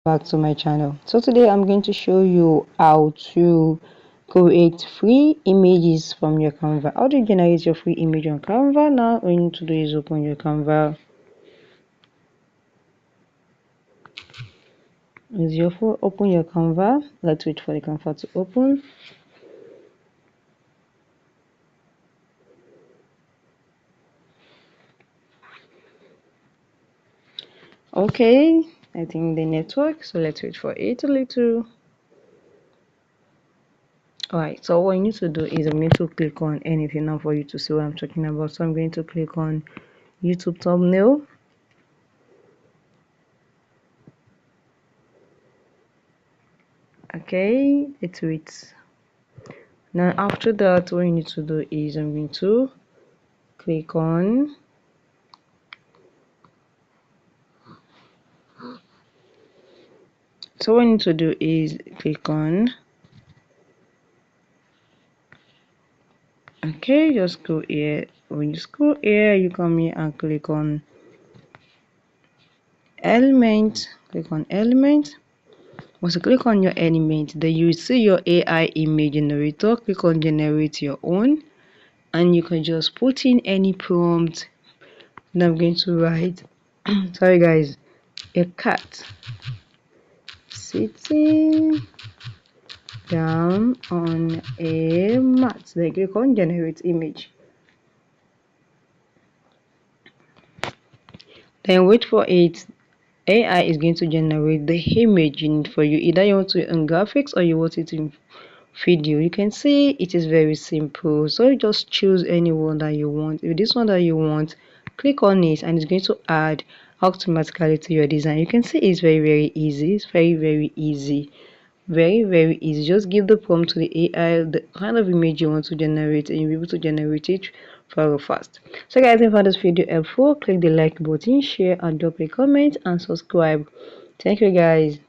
Back to my channel. So today I'm going to show you how to create free images from your Canva. How do you generate your free image on Canva? Now all you need to do is open your Canva. Is your phone open your Canva? Let's wait for the Canva to open. Okay, I think the network, so let's wait for it a little. Alright, so what you need to do is I'm going to click on anything now for you to see what I'm talking about. So I'm going to click on YouTube thumbnail. Okay, let's wait. Now after that, what you need to do is I'm going to click on so what you need to do is click on okay, just go here. When you scroll here, you come here and click on element. Click on element. Once you click on your element, then you see your AI image generator. Click on generate your own, and you can just put in any prompt. And I'm going to write sorry guys, a cat sitting down on a mat. Then click on generate image. Then wait for it. AI is going to generate the image you need for you. Either you want it in graphics or you want it in video. You can see it is very simple. So you just choose any one that you want. If this one that you want, click on it and it's going to add automatically to your design. You can see it's very easy. It's very easy. Very easy. Just give the prompt to the AI the kind of image you want to generate, and you'll be able to generate it very fast. So guys, if you found this video helpful, click the like button, share and drop a comment and subscribe. Thank you guys.